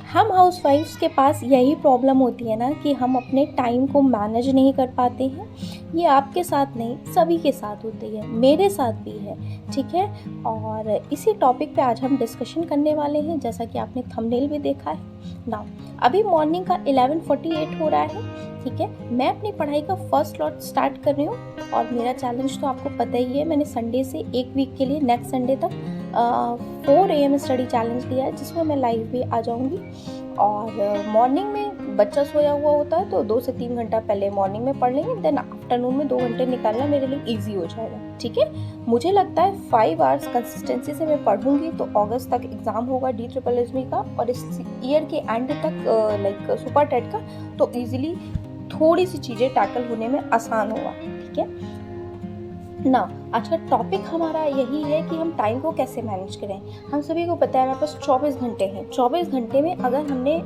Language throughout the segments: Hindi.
हम हाउसवाइफ्स के पास यही प्रॉब्लम होती है ना कि हम अपने टाइम को मैनेज नहीं कर पाते हैं। ये आपके साथ नहीं, सभी के साथ होती है, मेरे साथ भी है, ठीक है। और इसी टॉपिक पे आज हम डिस्कशन करने वाले हैं, जैसा कि आपने थंबनेल भी देखा है ना। अभी मॉर्निंग का 11:48 हो रहा है, ठीक है। मैं अपनी पढ़ाई का फर्स्ट स्लॉट स्टार्ट कर रही हूँ और मेरा चैलेंज तो आपको पता ही है। मैंने संडे से एक वीक के लिए नेक्स्ट संडे तक 4 AM स्टडी चैलेंज लिया है, जिसमें मैं लाइव भी आ जाऊंगी। और मॉर्निंग में बच्चा सोया हुआ होता है तो 2 से 3 घंटा पहले मॉर्निंग में पढ़ लेंगे, देन आफ्टरनून में 2 घंटे निकालना मेरे लिए ईजी हो जाएगा, ठीक है। मुझे लगता है 5 आवर्स कंसिस्टेंसी से मैं पढ़ूंगी तो अगस्त तक एग्जाम होगा DSSB का, और इस ईयर के एंड तक लाइक सुपर टेट का, तो ईजिली थोड़ी सी चीज़ें टैकल होने में आसान होगा, ठीक है ना। आज का टॉपिक हमारा यही है कि हम टाइम को कैसे मैनेज करें। हम सभी को पता है हमारे पास 24 घंटे हैं। 24 घंटे में अगर हमने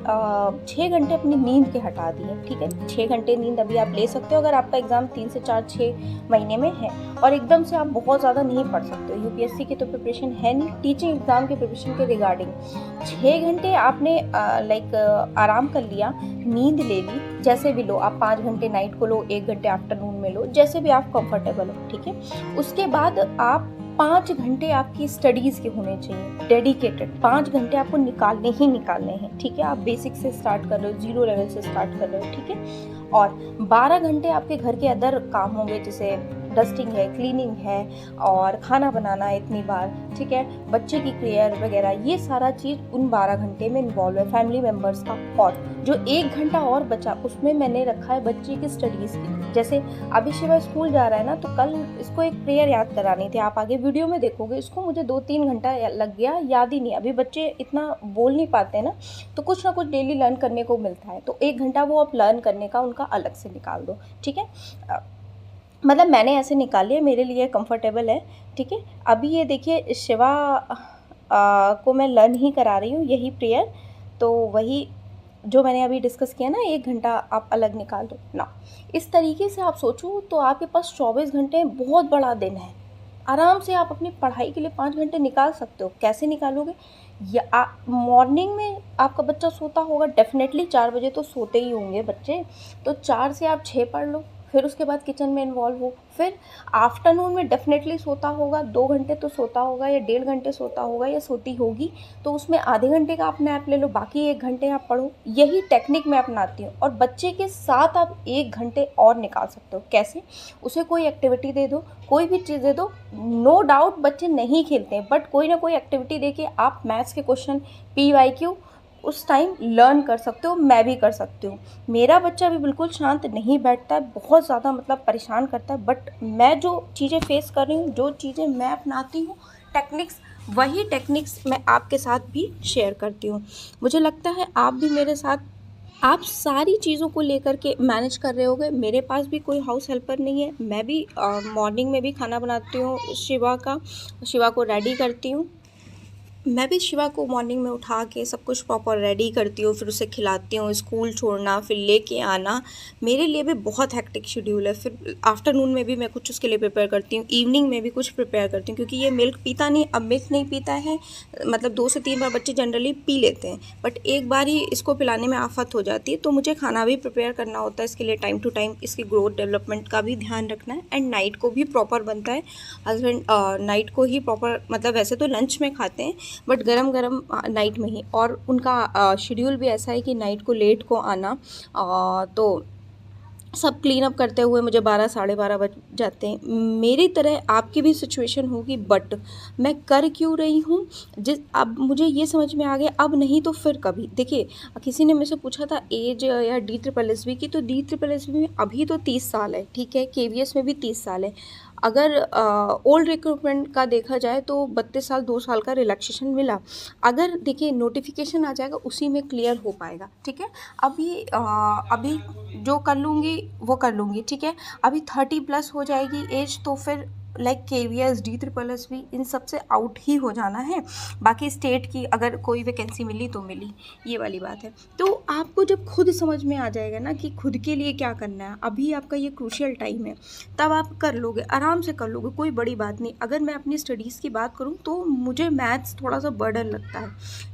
6 घंटे अपनी नींद के हटा दिए, ठीक है, 6 घंटे नींद अभी आप ले सकते हो अगर आपका एग्जाम 3 से 6 महीने में है, और एकदम से आप बहुत ज़्यादा नहीं पढ़ सकते हो। UPSC की तो प्रिपरेशन है नहीं, टीचिंग एग्जाम के प्रिपरेशन के रिगार्डिंग 6 घंटे आपने लाइक आराम कर लिया, नींद ले ली, जैसे भी लो आप, 5 घंटे नाइट को लो, 1 घंटे आफ्टरनून में लो, जैसे भी आप कंफर्टेबल हो, ठीक है। उसके बाद आप 5 घंटे आपकी स्टडीज़ के होने चाहिए डेडिकेटेड। 5 घंटे आपको निकालने ही निकालने हैं, ठीक है। आप बेसिक से स्टार्ट कर रहे हो, 0 लेवल से स्टार्ट कर रहे हो, ठीक है। और 12 घंटे आपके घर के अदर काम होंगे, जैसे डस्टिंग है, क्लीनिंग है, और खाना बनाना है इतनी बार, ठीक है, बच्चे की केयर वगैरह, ये सारा चीज़ उन 12 घंटे में इन्वॉल्व है, फैमिली मेम्बर्स का। और जो 1 घंटा और बचा उसमें मैंने रखा है बच्चे की स्टडीज़ की। जैसे अभी शिवा स्कूल जा रहा है ना, तो कल इसको एक प्रेयर याद करानी थी, आप आगे वीडियो में देखोगे। इसको मुझे 2-3 घंटा लग गया, याद ही नहीं। अभी बच्चे इतना बोल नहीं पाते ना, तो कुछ ना कुछ डेली लर्न करने को मिलता है, तो 1 घंटा वो आप लर्न करने का उनका अलग से निकाल दो, ठीक है। मतलब मैंने ऐसे निकाल लिया, मेरे लिए कंफर्टेबल है, ठीक है। अभी ये देखिए शिवा को मैं लर्न ही करा रही हूँ यही प्रेयर, तो वही जो मैंने अभी डिस्कस किया ना, 1 घंटा आप अलग निकाल दो ना। इस तरीके से आप सोचो तो आपके पास 24 घंटे बहुत बड़ा दिन है। आराम से आप अपनी पढ़ाई के लिए 5 घंटे निकाल सकते हो। कैसे निकालोगे? या मॉर्निंग में आपका बच्चा सोता होगा, डेफिनेटली 4 बजे तो सोते ही होंगे बच्चे, तो 4 से आप 6 पढ़ लो, फिर उसके बाद किचन में इन्वॉल्व हो। फिर आफ्टरनून में डेफिनेटली सोता होगा, 2 घंटे तो सोता होगा, या 1.5 घंटे सोता होगा, या सोती होगी, तो उसमें आधे घंटे का आप नैप ले लो, बाकी 1 घंटे आप पढ़ो। यही टेक्निक मैं अपनाती हूँ। और बच्चे के साथ आप 1 घंटे और निकाल सकते हो। कैसे? उसे कोई एक्टिविटी दे दो, कोई भी चीज़ दे दो। नो डाउट बच्चे नहीं खेलते हैं, बट कोई ना कोई एक्टिविटी दे के आप मैथ्स के क्वेश्चन, PYQ उस टाइम लर्न कर सकते हो। मैं भी कर सकती हूँ। मेरा बच्चा भी बिल्कुल शांत नहीं बैठता है, बहुत ज़्यादा मतलब परेशान करता है, बट मैं जो चीज़ें फेस कर रही हूँ, जो चीज़ें मैं अपनाती हूँ टेक्निक्स, वही टेक्निक्स मैं आपके साथ भी शेयर करती हूँ। मुझे लगता है आप भी मेरे साथ, आप सारी चीज़ों को लेकर के मैनेज कर रहे होगे। मेरे पास भी कोई हाउस हेल्पर नहीं है, मैं भी मॉर्निंग में भी खाना बनाती हूँ शिवा को रेडी करती हूँ। मैं भी शिवा को मॉर्निंग में उठा के सब कुछ प्रॉपर रेडी करती हूँ, फिर उसे खिलाती हूँ, स्कूल छोड़ना, फिर लेके आना, मेरे लिए भी बहुत हेक्टिक शेड्यूल है। फिर आफ्टरनून में भी मैं कुछ उसके लिए प्रिपेयर करती हूँ, इवनिंग में भी कुछ प्रिपेयर करती हूँ, क्योंकि ये मिल्क पीता नहीं, अब मिल्क नहीं पीता है, मतलब 2 से 3 बार बच्चे जनरली पी लेते हैं, बट एक बार ही इसको पिलाने में आफत हो जाती है, तो मुझे खाना भी प्रिपेयर करना होता है इसके लिए, टाइम टू टाइम इसकी ग्रोथ डेवलपमेंट का भी ध्यान रखना है। एंड नाइट को भी प्रॉपर बनता है। हस्बैंड नाइट को ही प्रॉपर, मतलब वैसे तो लंच में खाते हैं, बट गरम गरम नाइट में ही। और उनका शेड्यूल भी ऐसा है कि नाइट को लेट को आना, तो सब क्लीन अप करते हुए मुझे 12 साढ़े 12 बज जाते हैं। मेरी तरह आपकी भी सिचुएशन होगी, बट मैं कर क्यों रही हूँ, अब मुझे ये समझ में आ गया, अब नहीं तो फिर कभी। देखिए, किसी ने मुझसे पूछा था एज या DSSB की, तो DSSB में अभी तो 30 साल है, ठीक है, KVS में भी 30 साल है। अगर ओल्ड रिक्रूटमेंट का देखा जाए तो 32 साल 2 साल का रिलैक्सेशन मिला। अगर देखिए नोटिफिकेशन आ जाएगा, उसी में क्लियर हो पाएगा, ठीक है। अभी जो कर लूँगी वो कर लूँगी, ठीक है। अभी 30+ हो जाएगी एज, तो फिर लाइक KVS DSSS भी इन सब से आउट ही हो जाना है। बाकी स्टेट की अगर कोई वैकेंसी मिली तो मिली, ये वाली बात है। तो आपको जब खुद समझ में आ जाएगा ना कि खुद के लिए क्या करना है, अभी आपका ये क्रूशियल टाइम है, तब आप कर लोगे, आराम से कर लोगे, कोई बड़ी बात नहीं। अगर मैं अपनी स्टडीज़ की बात करूँ तो मुझे मैथ्स थोड़ा सा बर्डन लगता है,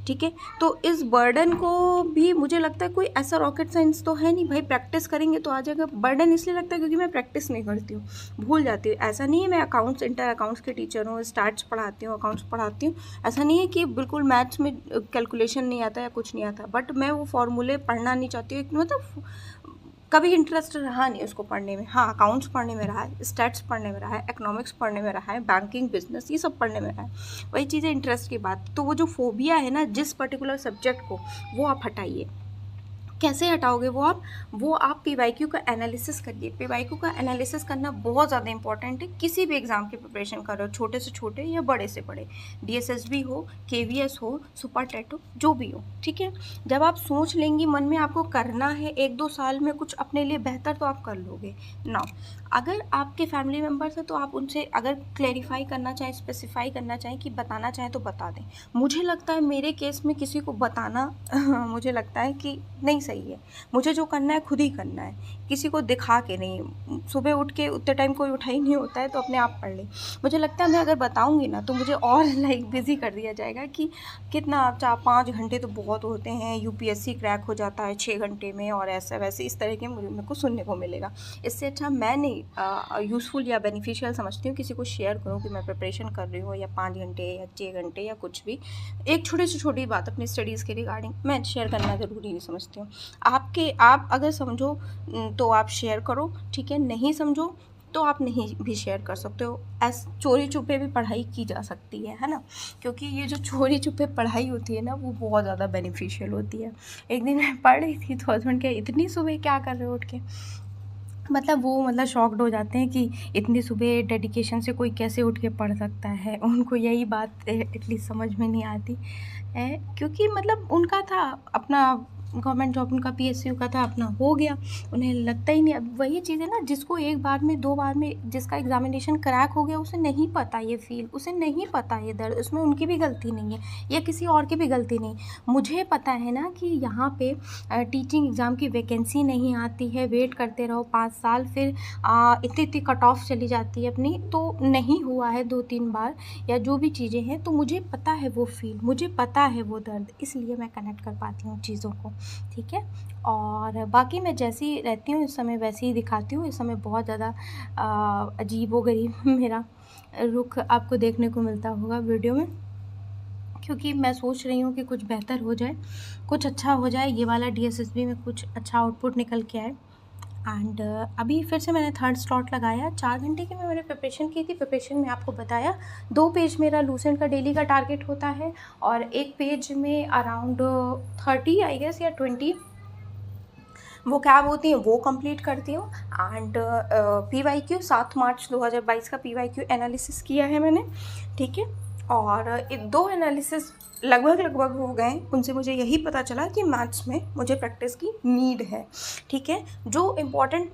ठीक है। तो इस बर्डन को भी मुझे लगता है कोई ऐसा रॉकेट साइंस तो है नहीं भाई, प्रैक्टिस करेंगे तो आ जाएगा। बर्डन इसलिए लगता है क्योंकि मैं प्रैक्टिस नहीं करती हूँ, भूल जाती हूँ। ऐसा नहीं है मैं अकाउंट्स, इंटर अकाउंट्स की टीचर हूँ, स्टैट्स पढ़ाती हूँ, अकाउंट्स पढ़ाती हूँ, ऐसा नहीं है कि बिल्कुल मैथ्स में कैलकुलेशन नहीं आता या कुछ नहीं आता, बट मैं वो फॉर्मूले पढ़ना नहीं चाहती हूँ। मतलब कभी इंटरेस्ट रहा नहीं उसको पढ़ने में। हाँ, अकाउंट्स पढ़ने में रहा है, स्टैट्स पढ़ने में रहा है, इकोनॉमिक्स पढ़ने में रहा है, बैंकिंग, बिजनेस, ये सब पढ़ने में रहा है। वही चीज़ें इंटरेस्ट की बात। तो वो जो फोबिया है ना जिस पर्टिकुलर सब्जेक्ट को, वो आप हटाइए। कैसे हटाओगे वो आप PYQ का एनालिसिस करिए। PYQ का एनालिसिस करना बहुत ज़्यादा इंपॉर्टेंट है। किसी भी एग्ज़ाम की प्रिपरेशन कर रहे हो, छोटे से छोटे या बड़े से बड़े, DSSB हो, KVS हो, सुपर टेट हो, जो भी हो, ठीक है। जब आप सोच लेंगी मन में आपको करना है 1-2 साल में कुछ अपने लिए बेहतर, तो आप कर लोगे ना। अगर आपके फैमिली मेम्बर्स हैं तो आप उनसे अगर क्लेरिफाई करना चाहें, स्पेसिफाई करना चाहें कि बताना चाहें तो बता दें। मुझे लगता है मेरे केस में किसी को बताना मुझे लगता है कि नहीं सही है। मुझे जो करना है खुद ही करना है, किसी को दिखा के नहीं। सुबह उठ के उतने टाइम कोई उठा ही नहीं होता है, तो अपने आप पढ़ ले। मुझे लगता है मैं अगर बताऊंगी ना तो मुझे और लाइक बिजी कर दिया जाएगा कि कितना 4-5 घंटे तो बहुत होते हैं, UPSC क्रैक हो जाता है 6 घंटे में, और ऐसा वैसे इस तरह के मेरे को सुनने को मिलेगा। इससे अच्छा मैं नहीं यूज़फुल या बेनिफिशियल समझती हूँ किसी को शेयर करूँ कि मैं प्रिपरेशन कर रही हूँ, या 5 घंटे या 6 घंटे या कुछ भी, एक छोटी से छोटी बात अपनी स्टडीज़ के रिगार्डिंग मैं शेयर करना ज़रूरी नहीं समझती हूँ। आप अगर समझो तो आप शेयर करो, ठीक है। नहीं समझो तो आप नहीं भी शेयर कर सकते हो। चोरी छुपे भी पढ़ाई की जा सकती है ना, क्योंकि ये जो चोरी छुपे पढ़ाई होती है ना वो बहुत ज़्यादा बेनिफिशियल होती है। एक दिन मैं पढ़ रही थी तो हस्बैंड के इतनी सुबह क्या कर रहे हो उठ के, मतलब वो शॉक्ड हो जाते हैं कि इतनी सुबह डेडिकेशन से कोई कैसे उठ के पढ़ सकता है। उनको यही बात एटलीस्ट समझ में नहीं आती है, क्योंकि मतलब उनका था अपना गवर्नमेंट जॉब, उनका PSU का था, अपना हो गया, उन्हें लगता ही नहीं। अब वही चीज़ है ना, जिसको एक बार में 2 बार में जिसका एग्जामिनेशन क्रैक हो गया, उसे नहीं पता ये फील, उसे नहीं पता ये दर्द, उसमें उनकी भी गलती नहीं है या किसी और की भी गलती नहीं। मुझे पता है ना कि यहाँ पे टीचिंग एग्ज़ाम की वैकेंसी नहीं आती है, वेट करते रहो 5 साल, फिर इतनी कट ऑफ चली जाती है अपनी, तो नहीं हुआ है 2-3 बार या जो भी चीज़ें हैं। तो मुझे पता है वो फील, मुझे पता है वो दर्द, इसलिए मैं कनेक्ट कर पाती हूँ चीज़ों को, ठीक है। और बाकी मैं जैसी रहती हूँ इस समय वैसे ही दिखाती हूँ। इस समय बहुत ज़्यादा अजीबोगरीब मेरा रुख आपको देखने को मिलता होगा वीडियो में, क्योंकि मैं सोच रही हूँ कि कुछ बेहतर हो जाए, कुछ अच्छा हो जाए, ये वाला DSSB में कुछ अच्छा आउटपुट निकल के आए। एंड अभी फिर से मैंने 3rd स्लॉट लगाया। 4 घंटे की मैंने प्रिपरेशन की थी। प्रिपरेशन में आपको बताया 2 पेज मेरा लूसेंट का डेली का टारगेट होता है, और 1 पेज में अराउंड 30 आई गेस या 20 वो कैब होती है, वो कंप्लीट करती हूँ। एंड PYQ 7 मार्च 2022 का PYQ एनालिसिस किया है मैंने, ठीक है। और 2 एनालिसिस लगभग हो गए, उनसे मुझे यही पता चला कि मैथ्स में मुझे प्रैक्टिस की नीड है, ठीक है। जो इम्पॉर्टेंट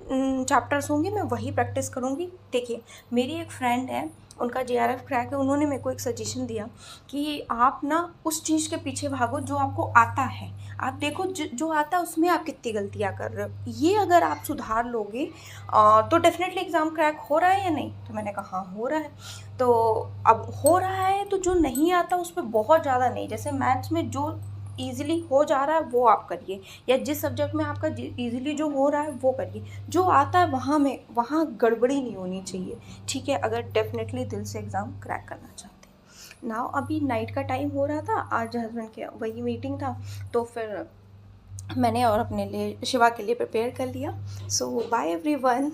चैप्टर्स होंगे मैं वही प्रैक्टिस करूँगी। देखिए, मेरी एक फ्रेंड है, उनका JRF क्रैक है, उन्होंने मेरे को एक सजेशन दिया कि आप ना उस चीज़ के पीछे भागो जो आपको आता है। आप देखो जो आता है उसमें आप कितनी गलतियाँ कर रहे हो, ये अगर आप सुधार लोगे तो डेफिनेटली एग्ज़ाम क्रैक हो रहा है या नहीं। तो मैंने कहा हाँ हो रहा है। तो अब हो रहा है तो जो नहीं आता उस पर बहुत ज़्यादा नहीं, जैसे मैथ्स में जो ईज़िली हो जा रहा है वो आप करिए, या जिस सब्जेक्ट में आपका ईज़िली जो हो रहा है वो करिए। जो आता है वहाँ गड़बड़ी नहीं होनी चाहिए, ठीक है, अगर डेफिनेटली दिल से एग्ज़ाम क्रैक करना चाहते हैं। नाउ अभी नाइट का टाइम हो रहा था, आज हस्बैंड के वही मीटिंग था, तो फिर मैंने और अपने लिए शिवा के लिए प्रिपेयर कर लिया। सो बाय एवरीवन।